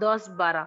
10 12।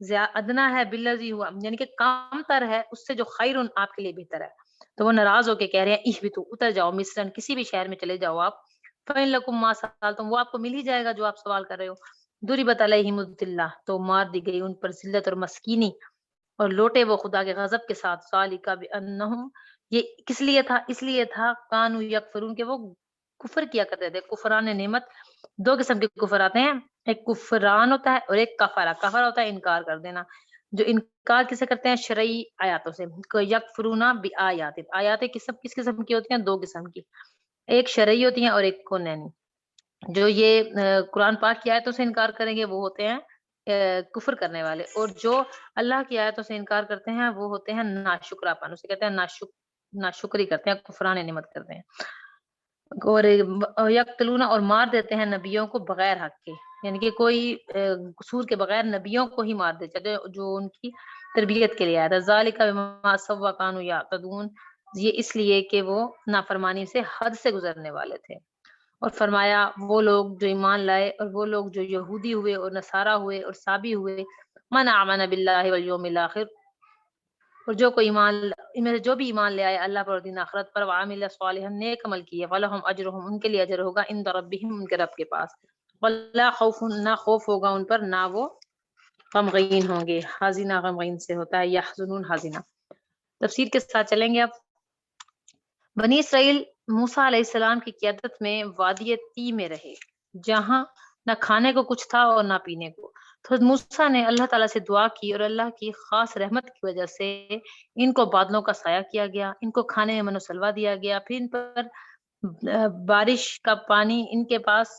ادنا ہے بالذی ہوا یعنی کہ کم تر ہے اس سے جو خیرن آپ کے لیے بہتر ہے. تو وہ ناراض ہو کے کہہ رہے ہیں اہبطوا اتر جاؤ مصرن کسی بھی شہر میں چلے جاؤ آپ فإن لکم ما سألتم وہ آپ کو مل ہی جائے گا جو آپ سوال کر رہے ہو. ضربت علیہم الذلہ تو مار دی گئی ان پر ذلت اور مسکینی اور لوٹے وہ خدا کے غضب کے ساتھ. ذالک بانہم یہ کس لیے تھا؟ اس لیے تھا کانوا یکفرون کہ وہ کفر کیا کرتے تھے. کفران نعمت دو قسم کے کفر آتے ہیں, ایک کفران ہوتا ہے اور ایک کفرا. کفرا ہوتا ہے انکار کر دینا, جو انکار کسے کرتے ہیں شرعی آیاتوں سے. یکفرون بآیات آیات کس قسم کی ہوتی ہیں؟ دو قسم کی, ایک شرعی ہوتی ہیں اور ایک کونینی. جو یہ قرآن پاک کی آیتوں سے انکار کریں گے وہ ہوتے ہیں کفر کرنے والے, اور جو اللہ کی آیتوں سے انکار کرتے ہیں وہ ہوتے ہیں ناشکراپن, اسے کہتے ہیں ناشکری کرتے ہیں, کفران نعمت کرتے ہیں. اور یقتلون اور مار دیتے ہیں نبیوں کو بغیر حق کے, یعنی کہ کوئی قصور کے بغیر نبیوں کو ہی مار دیتے جو ان کی تربیت کے لیے آیا تھا. ذالک بما عصوا وکانوا یعتدون یہ اس لیے کہ وہ نافرمانی سے حد سے گزرنے والے تھے. اور فرمایا وہ لوگ جو ایمان لائے اور وہ لوگ جو یہودی ہوئے اور نصارہ ہوئے اور صابی ہوئے, من آمن باللہ والیوم الاخر اور جو کوئی ایمان ان میں سے جو بھی ایمان لے آئے اللہ پر اور دین آخرت پر, وعمل صالحا نیک عمل کیے, فلہم اجرہم ان کے لیے اجر ہوگا عند ربہم ان کے رب کے پاس, ولا خوف نہ خوف ہوگا ان پر نہ وہ غمگین ہوں گے. حزینہ غمگین سے ہوتا ہے یحزنون حزینہ. تفسیر کے ساتھ چلیں گے اب. بنی اسرائیل موسیٰ علیہ السلام کی قیادت میں وادی تی میں رہے جہاں نہ کھانے کو کچھ تھا اور نہ پینے کو. تو موسیٰ نے اللہ تعالیٰ سے دعا کی اور اللہ کی خاص رحمت کی وجہ سے ان کو بادلوں کا سایہ کیا گیا, ان کو کھانے میں من و سلوہ دیا گیا, پھر ان پر بارش کا پانی, ان کے پاس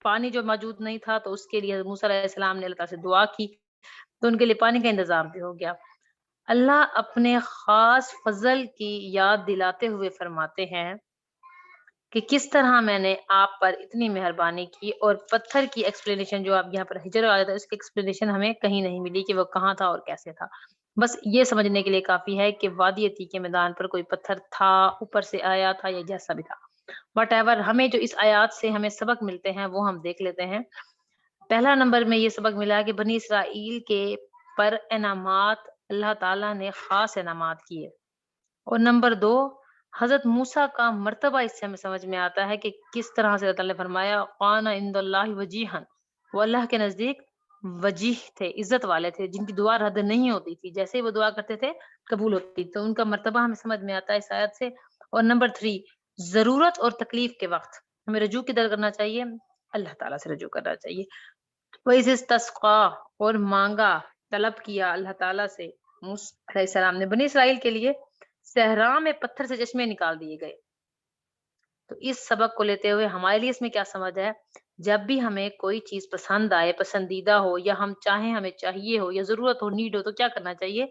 پانی جو موجود نہیں تھا تو اس کے لیے موسیٰ علیہ السلام نے اللہ تعالیٰ سے دعا کی تو ان کے لیے پانی کا انتظام بھی ہو گیا. اللہ اپنے خاص فضل کی یاد دلاتے ہوئے فرماتے ہیں کہ کس طرح میں نے آپ پر اتنی مہربانی کی. اور پتھر کی ایکسپلینیشن جو آپ یہاں پر ہجر آیا تھا اس کی ایکسپلینیشن ہمیں کہیں نہیں ملی کہ وہ کہاں تھا اور کیسے تھا. بس یہ سمجھنے کے لیے کافی ہے کہ وادی تی کے میدان پر کوئی پتھر تھا, اوپر سے آیا تھا یا جیسا بھی تھا. وٹ ایور, ہمیں جو اس آیات سے ہمیں سبق ملتے ہیں وہ ہم دیکھ لیتے ہیں. پہلا نمبر میں یہ سبق ملا کہ بنی اسرائیل کے پر انعامات اللہ تعالیٰ نے خاص انعامات کیے. اور نمبر 2 حضرت موسیٰ کا مرتبہ اس سے ہمیں سمجھ میں آتا ہے کہ کس طرح سے اللہ تعالیٰ نے فرمایا قان عند اللہ وجیہن, وہ اللہ کے نزدیک وجیح تھے, عزت والے تھے, جن کی دعا رد نہیں ہوتی تھی, جیسے وہ دعا کرتے تھے قبول ہوتی, تو ان کا مرتبہ ہمیں سمجھ میں آتا ہے اس آیت سے. اور نمبر 3 ضرورت اور تکلیف کے وقت ہمیں رجوع کدھر کرنا چاہیے؟ اللہ تعالیٰ سے رجوع کرنا چاہیے. وَإِذِ اسْتَسْقَىٰ اور مانگا طلب کیا اللہ تعالیٰ سے موسیٰ علیہ السلام نے. بنی اسرائیل کے لیے صحرا میں پتھر سے چشمے نکال دیے گئے. تو اس سبق کو لیتے ہوئے ہمارے لیے اس میں کیا سمجھ ہے؟ جب بھی ہمیں کوئی چیز پسند آئے, پسندیدہ ہو, یا ہم چاہیں ہمیں چاہیے ہو, یا ضرورت ہو, نیڈ ہو, تو کیا کرنا چاہیے؟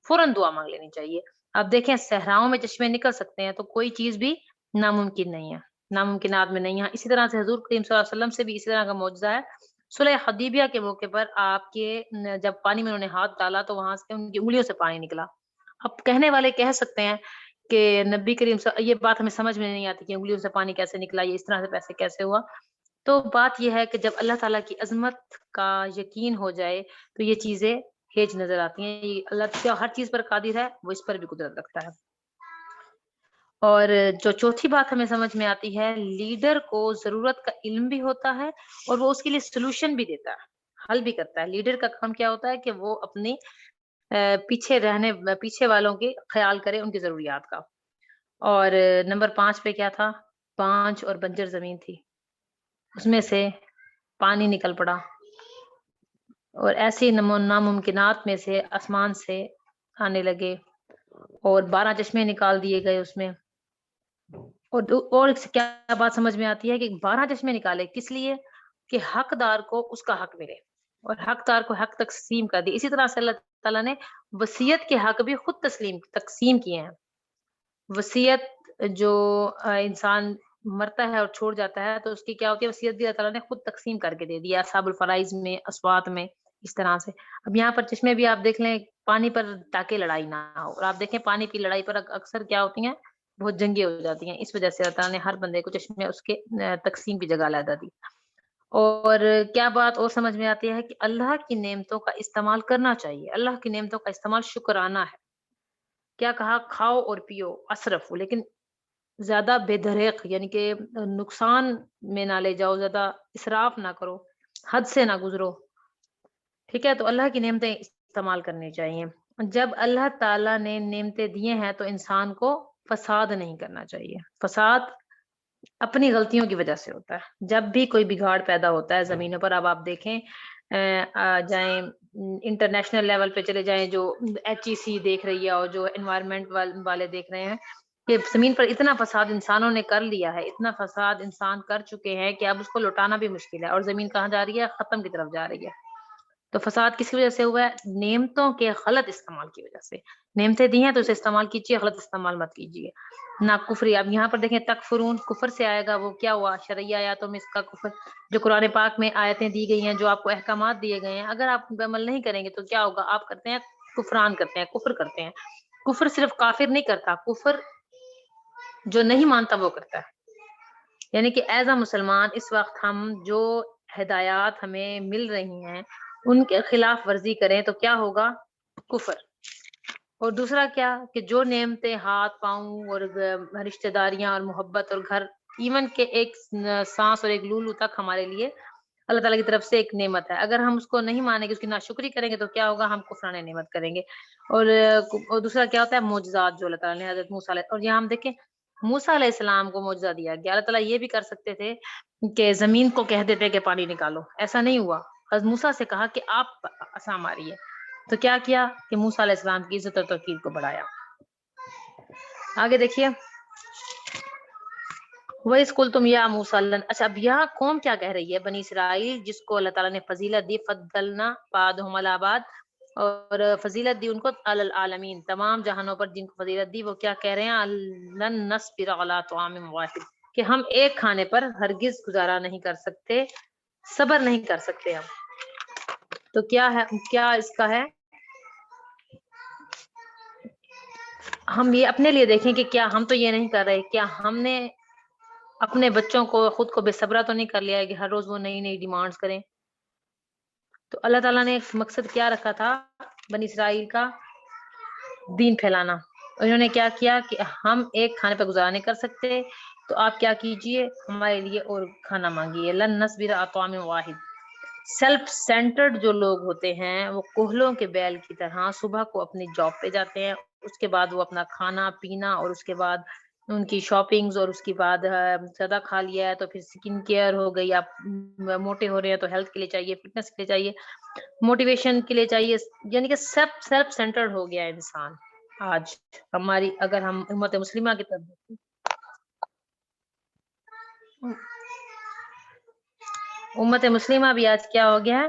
فوراً دعا مانگ لینی چاہیے. اب دیکھیں صحراؤں میں چشمے نکل سکتے ہیں تو کوئی چیز بھی ناممکن نہیں ہے, ناممکنات میں نہیں ہے. اسی طرح سے حضور کریم صلی اللہ علیہ وسلم سے بھی اسی طرح کا معجزہ ہے. صلح حدیبیہ کے موقع پر آپ کے جب پانی میں انہوں نے ہاتھ ڈالا تو وہاں سے ان کی انگلیوں سے پانی نکلا. اب کہنے والے کہہ سکتے ہیں کہ نبی کریم یہ بات ہمیں سمجھ میں نہیں آتی کہ انگلیوں سے پانی کیسے نکلا, یہ اس طرح سے پیسے کیسے ہوا. تو بات یہ ہے کہ جب اللہ تعالیٰ کی عظمت کا یقین ہو جائے تو یہ چیزیں ہیج نظر آتی ہیں. اللہ ہر چیز پر قادر ہے, وہ اس پر بھی قدرت رکھتا ہے. اور جو چوتھی بات ہمیں سمجھ میں آتی ہے, لیڈر کو ضرورت کا علم بھی ہوتا ہے اور وہ اس کے لیے سلوشن بھی دیتا ہے, حل بھی کرتا ہے. لیڈر کا کام کیا ہوتا ہے کہ وہ اپنی پیچھے والوں کے خیال کرے, ان کی ضروریات کا. اور نمبر 5 پہ کیا تھا؟ 5 اور بنجر زمین تھی, اس میں سے پانی نکل پڑا, اور ایسی ناممکنات میں سے آسمان سے آنے لگے, اور 12 چشمے نکال دیے گئے اس میں. اور کیا بات سمجھ میں آتی ہے کہ 12 چشمے نکالے کس لیے؟ کہ حقدار کو اس کا حق ملے, اور حقدار کو حق تقسیم کر دی. اسی طرح سے اللہ تعالیٰ نے وصیت کے حق بھی خود تقسیم کیے ہیں. وصیت جو انسان مرتا ہے اور چھوڑ جاتا ہے تو اس کی کیا ہوتی ہے؟ وصیت بھی اللہ تعالیٰ نے خود تقسیم کر کے دے دیا, اصحاب الفرائض میں, اسوات میں, اس طرح سے. اب یہاں پر چشمے بھی آپ دیکھ لیں, پانی پر تاکہ لڑائی نہ ہو, اور آپ دیکھیں پانی کی لڑائی پر اکثر کیا ہوتی ہیں؟ بہت جنگیں ہو جاتی ہیں. اس وجہ سے اللہ تعالیٰ نے ہر بندے کو چشمے اس کے تقسیم کی جگہ علیحدہ دی. اور کیا بات اور سمجھ میں آتی ہے کہ اللہ کی نعمتوں کا استعمال کرنا چاہیے. اللہ کی نعمتوں کا استعمال شکرانہ ہے. کیا کہا؟ کھاؤ اور پیو اسرف، لیکن زیادہ بے دریغ یعنی کہ نقصان میں نہ لے جاؤ، زیادہ اسراف نہ کرو، حد سے نہ گزرو. ٹھیک ہے، تو اللہ کی نعمتیں استعمال کرنی چاہیے. جب اللہ تعالیٰ نے نعمتیں دیے ہیں تو انسان کو فساد نہیں کرنا چاہیے. فساد اپنی غلطیوں کی وجہ سے ہوتا ہے. جب بھی کوئی بگاڑ پیدا ہوتا ہے زمینوں پر، اب آپ دیکھیں جائیں انٹرنیشنل لیول پہ چلے جائیں، جو HEC دیکھ رہی ہے اور جو انوائرمنٹ والے دیکھ رہے ہیں کہ زمین پر اتنا فساد انسانوں نے کر لیا ہے، اتنا فساد انسان کر چکے ہیں کہ اب اس کو لوٹانا بھی مشکل ہے، اور زمین کہاں جا رہی ہے؟ ختم کی طرف جا رہی ہے. تو فساد کس کی وجہ سے ہوا ہے؟ نعمتوں کے غلط استعمال کی وجہ سے. نعمتیں دی ہیں تو اسے استعمال کیجیے، غلط استعمال مت کیجیے. نہ کفری، اب یہاں پر دیکھیں تکفرون، کفر سے آئے گا. وہ کیا ہوا؟ شرعی آیاتوں میں اس کا کفر، جو قرآن پاک میں آیتیں دی گئی ہیں، جو آپ کو احکامات دیے گئے ہیں، اگر آپ ان پہ عمل نہیں کریں گے تو کیا ہوگا؟ آپ کرتے ہیں کفران، کرتے ہیں کفر کرتے ہیں. کفر صرف کافر نہیں کرتا، کفر جو نہیں مانتا وہ کرتا ہے. یعنی کہ ایز اے مسلمان اس وقت ہم جو ہدایات ہمیں مل رہی ہیں ان کے خلاف ورزی کریں تو کیا ہوگا؟ کفر. اور دوسرا کیا کہ جو نعمتیں ہاتھ پاؤں اور رشتہ داریاں اور محبت اور گھر، ایون کہ ایک سانس اور ایک لولو تک ہمارے لیے اللہ تعالیٰ کی طرف سے ایک نعمت ہے. اگر ہم اس کو نہیں مانیں گے، اس کی ناشکری کریں گے تو کیا ہوگا؟ ہم کفران نعمت کریں گے. اور دوسرا کیا ہوتا ہے؟ معجزات جو اللہ تعالیٰ نے حضرت موسیٰ علیہ، اور یہاں ہم دیکھیں موسیٰ علیہ السلام کو معجزہ دیا گیا. اللہ تعالیٰ یہ بھی کر سکتے تھے کہ زمین کو کہہ دیتے کہ پانی نکالو، ایسا نہیں ہوا. حضرت موسیٰ سے کہا کہ آپ عصا ماریے، تو کیا کیا کہ موسیٰ علیہ السلام کی عزت اور توقیر کو بڑھایا. آگے دیکھیے، وہ اسکول تم یا موسیٰ. اچھا، اب یہاں قوم کیا کہہ رہی ہے؟ بنی اسرائیل جس کو اللہ تعالیٰ نے فضیلت دی، فضلنا بعضهم علی بعض، اور فضیلت دی ان کو علی العالمین، تمام جہانوں پر جن کو فضیلت دی، وہ کیا کہہ رہے ہیں؟ لن نصبر علی طعام واحد، کہ ہم ایک کھانے پر ہرگز گزارا نہیں کر سکتے، صبر نہیں کر سکتے ہم. تو کیا ہے، کیا اس کا ہے؟ ہم یہ اپنے لیے دیکھیں کہ کیا ہم تو یہ نہیں کر رہے، کیا ہم نے اپنے بچوں کو، خود کو بے صبرا تو نہیں کر لیا ہے کہ ہر روز وہ نئی نئی ڈیمانڈز کریں. تو اللہ تعالیٰ نے ایک مقصد کیا رکھا تھا بنی اسرائیل کا؟ دین پھیلانا. انہوں نے کیا کیا کہ ہم ایک کھانے پہ گزارا نہیں کر سکتے، تو آپ کیا کیجئے؟ ہمارے لیے اور کھانا مانگیے. لن نصبر علی طعام واحد. سیلف سینٹرڈ جو لوگ ہوتے ہیں وہ کوہلوں کے بیل کی طرح صبح کو اپنی جاب پہ جاتے ہیں، اس کے بعد وہ اپنا کھانا پینا، اور اس کے بعد ان کی شاپنگز، اور اس کے بعد زیادہ کھا لیا ہے تو پھر سکن کیئر ہو گئی، آپ موٹے ہو رہے ہیں تو ہیلتھ کے لیے چاہیے، فٹنس کے لیے چاہیے، موٹیویشن کے لیے چاہیے. یعنی کہ سیلف سینٹرڈ ہو گیا ہے انسان آج. ہماری اگر ہم امت مسلمہ کی طرف دیکھیں، امت مسلمہ بھی آج کیا ہو گیا ہے؟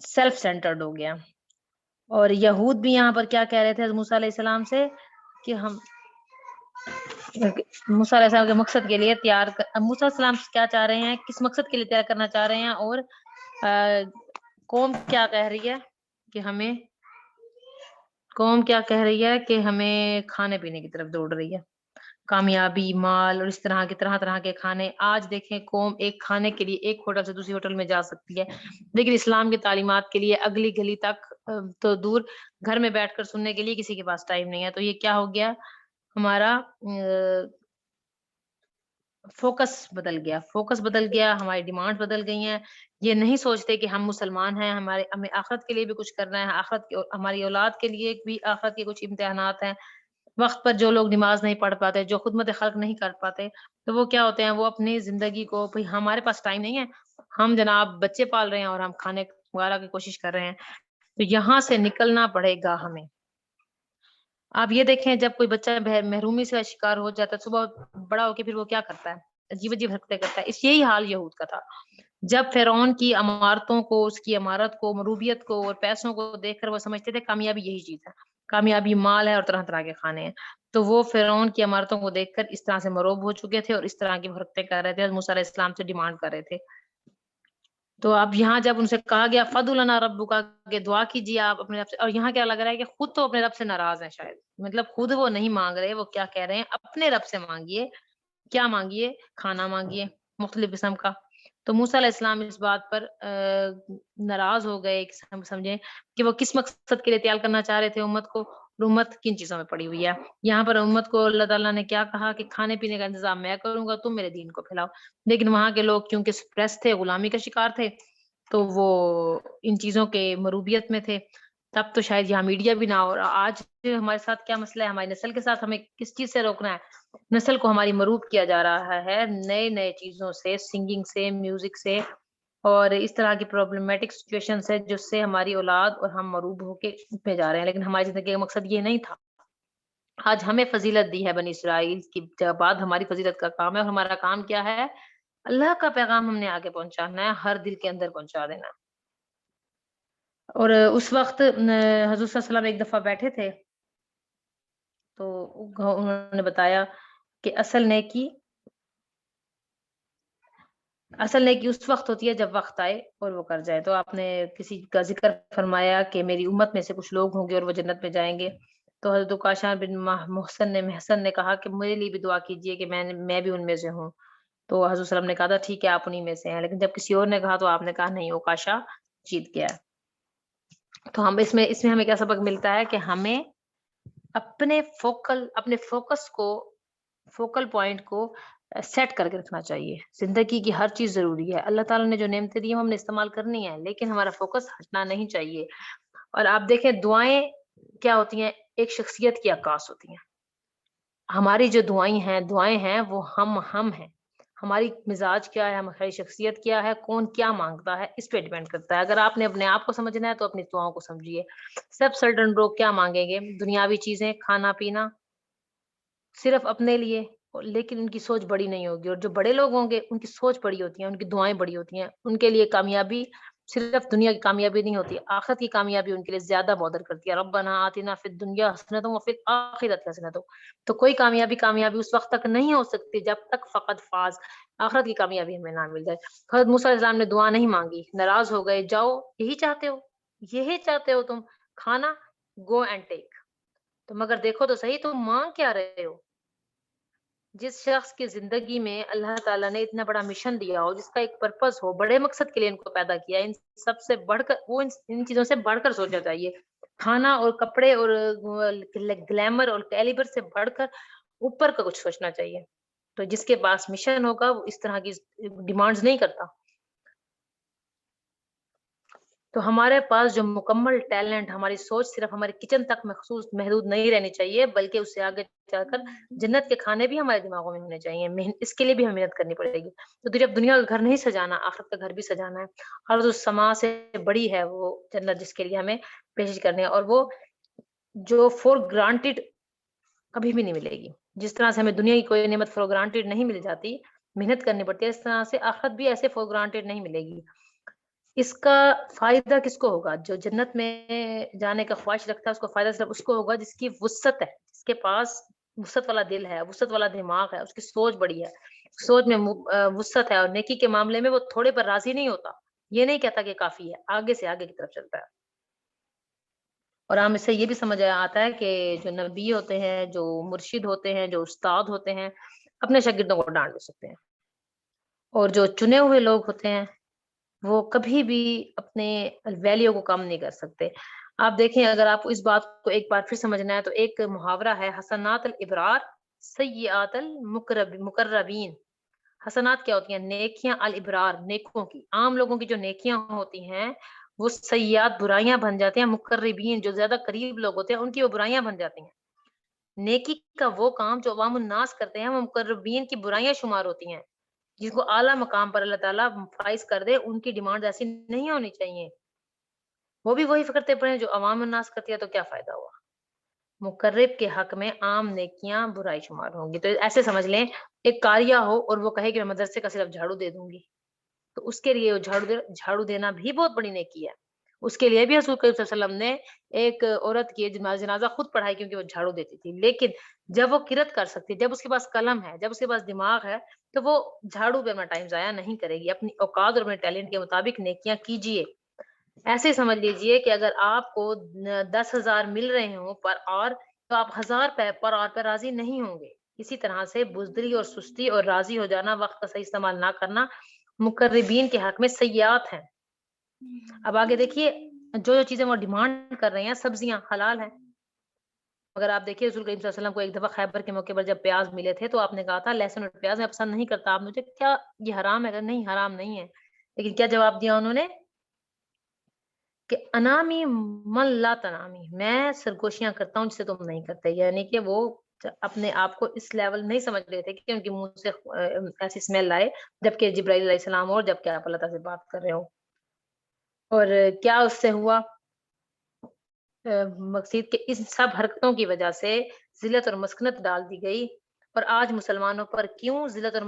سیلف سینٹرڈ ہو گیا. اور یہود بھی یہاں پر کیا کہہ رہے تھے موسیٰ علیہ السلام سے کہ ہم موسیٰ علیہ السلام کے مقصد کے لیے تیار موسیٰ علیہ السلام کیا چاہ رہے ہیں، کس مقصد کے لیے تیار کرنا چاہ رہے ہیں، اور قوم کیا کہہ رہی ہے کہ ہمیں، قوم کیا کہہ رہی ہے کہ ہمیں کھانے پینے کی طرف دوڑ رہی ہے، کامیابی، مال، اور اس طرح کے طرح طرح کے کھانے. آج دیکھیں قوم ایک کھانے کے لیے ایک ہوٹل سے دوسری ہوٹل میں جا سکتی ہے، لیکن اسلام کی تعلیمات کے لیے اگلی گلی تک تو دور، گھر میں بیٹھ کر سننے کے لیے کسی کے پاس ٹائم نہیں ہے. تو یہ کیا ہو گیا؟ ہمارا فوکس بدل گیا، فوکس بدل گیا، ہماری ڈیمانڈ بدل گئی ہیں. یہ نہیں سوچتے کہ ہم مسلمان ہیں، ہمیں آخرت کے لیے بھی کچھ کرنا ہے، آخرت کی، ہماری اولاد کے لیے بھی آخرت کے کچھ امتحانات ہیں. وقت پر جو لوگ نماز نہیں پڑھ پاتے، جو خدمت خلق نہیں کر پاتے، تو وہ کیا ہوتے ہیں؟ وہ اپنی زندگی کو، بھئی ہمارے پاس ٹائم نہیں ہے، ہم جناب بچے پال رہے ہیں اور ہم کھانے وغیرہ کی کوشش کر رہے ہیں. تو یہاں سے نکلنا پڑے گا ہمیں. آپ یہ دیکھیں جب کوئی بچہ محرومی سے شکار ہو جاتا ہے، صبح بڑا ہو کے پھر وہ کیا کرتا ہے؟ عجیب عجیب حرکتیں کرتا ہے. یہی حال یہود کا تھا. جب فرعون کی عمارتوں کو، اس کی عمارت کو، مروبیت کو اور پیسوں کو دیکھ کر وہ سمجھتے تھے کامیابی یہی چیز ہے، کامیابی مال ہے اور طرح طرح کے کھانے ہیں، تو وہ فرعون کی عمارتوں کو دیکھ کر اس طرح سے مروب ہو چکے تھے اور اس طرح کی حرکتیں کر رہے تھے، موسیٰ علیہ السلام سے ڈیمانڈ کر رہے تھے. تو اب یہاں جب ان سے کہا گیا فَادْعُ لَنَا رَبُّكَ، کہ دعا کیجیے آپ اپنے رب سے، اور یہاں کیا لگ رہا ہے کہ خود تو اپنے رب سے ناراض ہیں شاید، مطلب خود وہ نہیں مانگ رہے، وہ کیا کہہ رہے ہیں؟ اپنے رب سے مانگیے کیا مانگیے؟ کھانا مانگیے مختلف قسم کا. تو موسیٰ علیہ السلام اس بات پر ناراض ہو گئے، سمجھیں کہ وہ کس مقصد کے لیے تیار کرنا چاہ رہے تھے امت کو، اور امت کن چیزوں میں پڑی ہوئی ہے. یہاں پر امت کو اللہ تعالیٰ نے کیا کہا کہ کھانے پینے کا انتظام میں کروں گا، تم میرے دین کو پھیلاؤ. لیکن وہاں کے لوگ کیونکہ سپریس تھے، غلامی کا شکار تھے، تو وہ ان چیزوں کے مروبیت میں تھے. تب تو شاید یہاں میڈیا بھی نہ ہو. اور آج ہمارے ساتھ کیا مسئلہ ہے، ہماری نسل کے ساتھ ہمیں کس چیز سے روکنا ہے؟ نسل کو ہماری مروب کیا جا رہا ہے نئے نئے چیزوں سے، سنگنگ سے، میوزک سے، اور اس طرح کی پرابلمٹک سچویشن سے، جس سے ہماری اولاد اور ہم مروب ہو کے پہ جا رہے ہیں. لیکن ہماری زندگی کا مقصد یہ نہیں تھا. آج ہمیں فضیلت دی ہے بنی اسرائیل کی بعد، ہماری فضیلت کا کام ہے، اور ہمارا کام کیا ہے؟ اللہ کا پیغام ہم نے آگے پہنچانا ہے، ہر دل کے اندر پہنچا دینا. اور اس وقت حضور صلی اللہ علیہ وسلم ایک دفعہ بیٹھے تھے، تو انہوں نے بتایا کہ اصل نیکی اس وقت ہوتی ہے جب وقت آئے اور وہ کر جائے. تو آپ نے کسی کا ذکر فرمایا کہ میری امت میں سے کچھ لوگ ہوں گے اور وہ جنت میں جائیں گے. تو حضرت عکاشہ بن محسن نے کہا کہ میرے لیے بھی دعا کیجیے کہ میں بھی ان میں سے ہوں. تو حضرت وسلم نے کہا تھا ٹھیک ہے آپ انہی میں سے ہیں. لیکن جب کسی اور نے کہا تو آپ نے کہا نہیں، عکاشہ جیت گیا. تو ہم اس میں ہمیں کیا سبق ملتا ہے کہ ہمیں اپنے فوکل پوائنٹ کو سیٹ کر کے رکھنا چاہیے. زندگی کی ہر چیز ضروری ہے، اللہ تعالیٰ نے جو نعمتیں دی ہیں ہم نے استعمال کرنی ہے، لیکن ہمارا فوکس ہٹنا نہیں چاہیے. اور آپ دیکھیں دعائیں کیا ہوتی ہیں؟ ایک شخصیت کی عکاس ہوتی ہیں. ہماری جو دعائیں ہیں وہ ہم ہیں. ہماری مزاج کیا ہے، ہماری شخصیت کیا ہے، کون کیا مانگتا ہے، اس پہ ڈیپینڈ کرتا ہے. اگر آپ نے اپنے آپ کو سمجھنا ہے تو اپنی دعاؤں کو سمجھیے. سب سڈن لوگ کیا مانگیں گے؟ دنیاوی چیزیں، کھانا پینا، صرف اپنے لیے، لیکن ان کی سوچ بڑی نہیں ہوگی. اور جو بڑے لوگ ہوں گے ان کی سوچ بڑی ہوتی ہے، ان کی دعائیں بڑی ہوتی ہیں. ان کے لیے کامیابی صرف دنیا کی کامیابی نہیں ہوتی، آخرت کی کامیابی ان کے لیے زیادہ بودر کرتی ہے. ربنا آتنا فی الدنیا حسنۃ وفی الآخرۃ حسنۃ. تو کوئی کامیابی اس وقت تک نہیں ہو سکتی جب تک فقط فاز آخرت کی کامیابی ہمیں نہ مل جائے. حضرت موسیٰ علیہ السلام نے دعا نہیں مانگی، ناراض ہو گئے. جاؤ، یہی چاہتے ہو تم، کھانا، گو اینڈ ٹیک. تو مگر دیکھو تو صحیح تم مانگ کیا رہے ہو. جس شخص کی زندگی میں اللہ تعالیٰ نے اتنا بڑا مشن دیا ہو، جس کا ایک پرپس ہو، بڑے مقصد کے لیے ان کو پیدا کیا، ان سب سے بڑھ کر وہ ان چیزوں سے بڑھ کر سوچنا چاہیے. کھانا اور کپڑے اور گلیمر اور کیلیبر سے بڑھ کر اوپر کا کچھ سوچنا چاہیے. تو جس کے پاس مشن ہوگا وہ اس طرح کی ڈیمانڈز نہیں کرتا. تو ہمارے پاس جو مکمل ٹیلنٹ، ہماری سوچ صرف ہمارے کچن تک محدود نہیں رہنی چاہیے، بلکہ اس سے آگے چل کر جنت کے کھانے بھی ہمارے دماغوں میں ہونے چاہیے. اس کے لیے بھی ہمیں محنت کرنی پڑے گی. تو جب دنیا کا گھر نہیں سجانا، آخرت کا گھر بھی سجانا ہے. اور اس سما سے بڑی ہے وہ جنت جس کے لیے ہمیں پیش کرنے ہے، اور وہ جو فور گرانٹیڈ کبھی بھی نہیں ملے گی. جس طرح سے ہمیں دنیا کی کوئی نعمت فور گرانٹیڈ نہیں مل جاتی، محنت کرنی پڑتی ہے، اس طرح سے آخرت بھی ایسے فور گرانٹیڈ نہیں ملے گی. اس کا فائدہ کس کو ہوگا؟ جو جنت میں جانے کا خواہش رکھتا ہے اس کو فائدہ صرف اس کو ہوگا جس کی وسعت ہے، جس کے پاس وسعت والا دل ہے، وسعت والا دماغ ہے، اس کی سوچ بڑی ہے، سوچ میں وسعت ہے. اور نیکی کے معاملے میں وہ تھوڑے پر راضی نہیں ہوتا، یہ نہیں کہتا کہ کافی ہے، آگے سے آگے کی طرف چلتا ہے. اور ہم اس سے یہ بھی سمجھ آتا ہے کہ جو نبی ہوتے ہیں، جو مرشد ہوتے ہیں، جو استاد ہوتے ہیں، اپنے شاگردوں کو ڈانٹ دے سکتے ہیں. اور جو چنے ہوئے لوگ ہوتے ہیں وہ کبھی بھی اپنے ویلیو کو کم نہیں کر سکتے. آپ دیکھیں، اگر آپ اس بات کو ایک بار پھر سمجھنا ہے تو ایک محاورہ ہے، حسنات الابرار سیئات المقربین. حسنات کیا ہوتی ہیں؟ نیکیاں، الابرار نیکوں کی، عام لوگوں کی جو نیکیاں ہوتی ہیں وہ سیئات برائیاں بن جاتی ہیں. مقربین جو زیادہ قریب لوگ ہوتے ہیں ان کی وہ برائیاں بن جاتی ہیں. نیکی کا وہ کام جو عوام الناس کرتے ہیں وہ مقربین کی برائیاں شمار ہوتی ہیں. جس کو اعلیٰ مقام پر اللہ تعالیٰ فائز کر دے، ان کی ڈیمانڈ ایسی نہیں ہونی چاہیے. وہ بھی وہی کرتے پڑے جو عوام الناس کرتی ہے، تو کیا فائدہ ہوا؟ مقرب کے حق میں عام نیکیاں برائی شمار ہوں گی. تو ایسے سمجھ لیں ایک کاریہ ہو اور وہ کہے کہ میں مدرسے کا صرف جھاڑو دے دوں گی، تو اس کے لیے جھاڑو دینا بھی بہت بڑی نیکی ہے. اس کے لیے بھی حضور صلی اللہ علیہ وسلم نے ایک عورت کی جنازہ خود پڑھائی کیونکہ وہ جھاڑو دیتی تھی. لیکن جب وہ کرت کر سکتی، جب اس کے پاس قلم ہے، جب اس کے پاس دماغ ہے، تو وہ جھاڑو پہ اپنا ٹائم ضائع نہیں کرے گی. اپنی اوقات اور اپنے ٹیلنٹ کے مطابق نیکیاں کیجیے. ایسے سمجھ لیجئے کہ اگر آپ کو 10,000 مل رہے ہوں پر اور، تو آپ 1000 پر اور پہ راضی نہیں ہوں گے. اسی طرح سے بزدلی اور سستی اور راضی ہو جانا، وقت کا صحیح استعمال نہ کرنا مقربین کے حق میں سیئات ہیں۔ اب آگے دیکھیے، جو چیزیں وہ ڈیمانڈ کر رہے ہیں، سبزیاں حلال ہیں۔ اگر آپ دیکھیے رسول کریم صلی اللہ علیہ وسلم کو ایک دفعہ خیبر کے موقع پر جب پیاز ملے تھے تو آپ نے کہا تھا لہسن اور پیاز میں پسند نہیں کرتا، آپ مجھے کیا یہ حرام ہے؟ نہیں، حرام نہیں ہے۔ لیکن کیا جواب دیا انہوں نے کہ انامی من لا تنامی، میں سرگوشیاں کرتا ہوں جسے تم نہیں کرتے، یعنی کہ وہ اپنے آپ کو اس لیول نہیں سمجھ رہے تھے کہ ان کے منہ سے ایسی اسمیل آئے جبکہ جبرائیل علیہ السلام اور جبکہ آپ اللہ تعالیٰ سے بات کر رہے ہو۔ اور کیا اس سے ہوا؟ مقصد کہ ان سب حرکتوں کی وجہ سے ذلت اور مسکنت ڈال دی گئی۔ اور آج مسلمانوں پر کیوں ذلت اور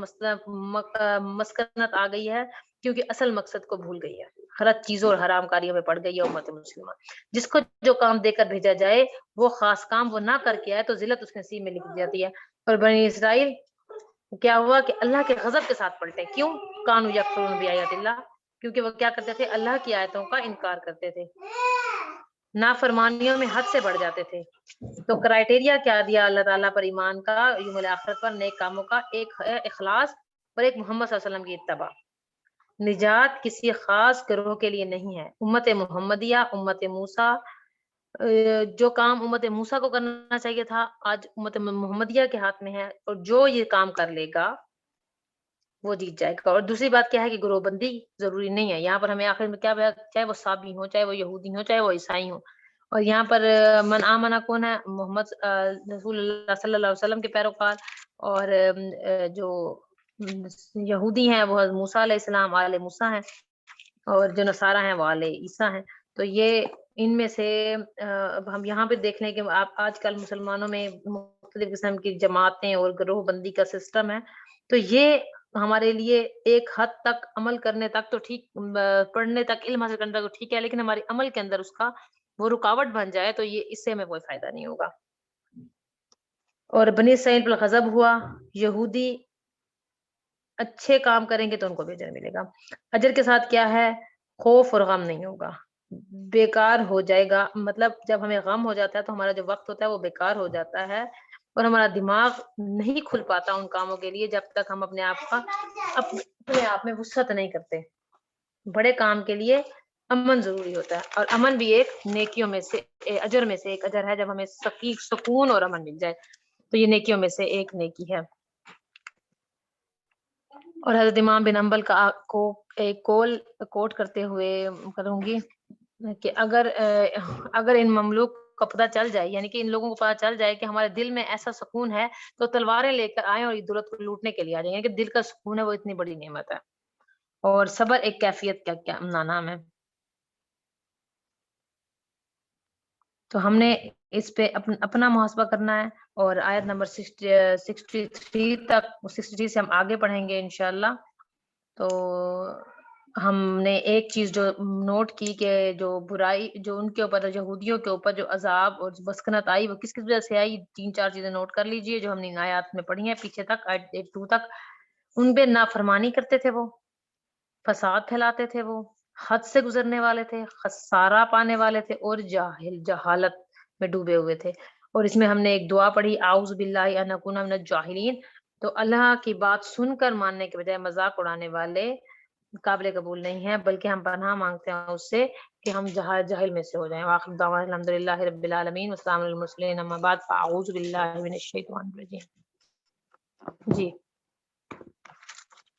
مسکنت آ گئی ہے؟ کیونکہ اصل مقصد کو بھول گئی ہے، غلط چیزوں اور حرام کاریوں میں پڑ گئی ہے امت مسلمہ۔ جس کو جو کام دے کر بھیجا جائے وہ خاص کام وہ نہ کر کے آئے تو ذلت اس کے نصیب میں لکھ جاتی ہے۔ اور بنی اسرائیل کیا ہوا کہ اللہ کے غضب کے ساتھ پلٹے۔ کیوں؟ کانوا یکفرون بآیات اللہ، کیونکہ وہ کیا کرتے تھے؟ اللہ کی آیتوں کا انکار کرتے تھے، نافرمانیوں میں حد سے بڑھ جاتے تھے۔ تو کرائٹیریا کیا دیا اللہ تعالیٰ پر ایمان کا، یوم الآخرت پر، نیک کاموں کا؟ ایک ہے اخلاص اور ایک محمد صلی اللہ علیہ وسلم کی اتباع۔ نجات کسی خاص گروہ کے لیے نہیں ہے۔ امت محمدیہ، امت موسیٰ، جو کام امت موسیٰ کو کرنا چاہیے تھا آج امت محمدیہ کے ہاتھ میں ہے، اور جو یہ کام کر لے گا وہ جیت جائے گا۔ اور دوسری بات کیا ہے کہ گروہ بندی ضروری نہیں ہے۔ یہاں پر ہمیں آخر میں کیا چاہے وہ صابی ہو، چاہے وہ یہودی ہو، چاہے وہ عیسائی ہو۔ اور یہاں پر من آمنہ کون ہے؟ محمد رسول اللہ صلی اللہ علیہ وسلم کے پیروکار، اور جو یہودی ہیں وہ موسیٰ علیہ السلام آل موسیٰ ہیں، اور جو نصارہ ہیں وہ آل عیسیٰ ہیں۔ تو یہ ان میں سے ہم یہاں پہ دیکھ لیں کہ آپ آج کل مسلمانوں میں مختلف قسم کی جماعتیں اور گروہ بندی کا سسٹم ہے۔ تو یہ ہمارے لیے ایک حد تک عمل کرنے تک تو ٹھیک، پڑھنے تک، علم حاصل کرنے تک تو ٹھیک ہے، لیکن ہمارے عمل کے اندر اس کا وہ رکاوٹ بن جائے تو یہ اس سے ہمیں کوئی فائدہ نہیں ہوگا۔ اور بنی اسرائیل پر غضب ہوا، یہودی اچھے کام کریں گے تو ان کو بھی اجر ملے گا۔ اجر کے ساتھ کیا ہے؟ خوف اور غم نہیں ہوگا، بیکار ہو جائے گا۔ مطلب جب ہمیں غم ہو جاتا ہے تو ہمارا جو وقت ہوتا ہے وہ بیکار ہو جاتا ہے، اور ہمارا دماغ نہیں کھل پاتا ان کاموں کے لیے جب تک ہم اپنے آپ میں وسعت نہیں کرتے۔ بڑے کام کے لیے امن ضروری ہوتا ہے، اور امن بھی ایک نیکیوں میں سے، اجر میں سے ایک اجر ہے۔ جب ہمیں سکون اور امن مل جائے تو یہ نیکیوں میں سے ایک نیکی ہے۔ اور حضرت امام بن حنبل کا کو ایک قول کوٹ کرتے ہوئے کروں گی کہ اگر ان مملوک کو پتہ چل جائے، یعنی کہ ان لوگوں کو پتہ چل جائے کہ ہمارے دل میں ایسا سکون ہے تو تلواریں لے کر آئیں اور یہ دولت کو لوٹنے کے لیے آ جائیں، یعنی کہ دل کا سکون ہے وہ اتنی بڑی نعمت ہے۔ اور صبر ایک کیفیت کا کیا نام ہے۔ تو ہم نے اس پہ اپنا محاسبہ کرنا ہے، اور آیت نمبر 63 تک، 63 سے ہم آگے پڑھیں گے انشاءاللہ۔ تو ہم نے ایک چیز جو نوٹ کی کہ جو برائی جو ان کے اوپر، یہودیوں کے اوپر جو عذاب اور مسکنت آئی وہ کس کس وجہ سے آئی، 3-4 چیزیں نوٹ کر لیجئے جو ہم نے آیات میں پڑھی ہیں پیچھے تک، آیت 1-2 تک۔ ان پہ نافرمانی کرتے تھے، وہ فساد پھیلاتے تھے، وہ حد سے گزرنے والے تھے، خسارہ پانے والے تھے، اور جہالت میں ڈوبے ہوئے تھے۔ اور اس میں ہم نے ایک دعا پڑھی، اعوذ باللہ ان اکون من الجاہلین۔ تو اللہ کی بات سن کر ماننے کے بجائے مذاق اڑانے والے قابل قبول نہیں ہیں، بلکہ ہم پناہ مانگتے ہیں اس سے کہ ہم جاہل میں سے ہو جائیں۔ وآخر دعوانا الحمدللہ رب العالمین، والسلام علی المرسلین، اما بعد فاعوذ باللہ من الشیطان الرجیم۔ جی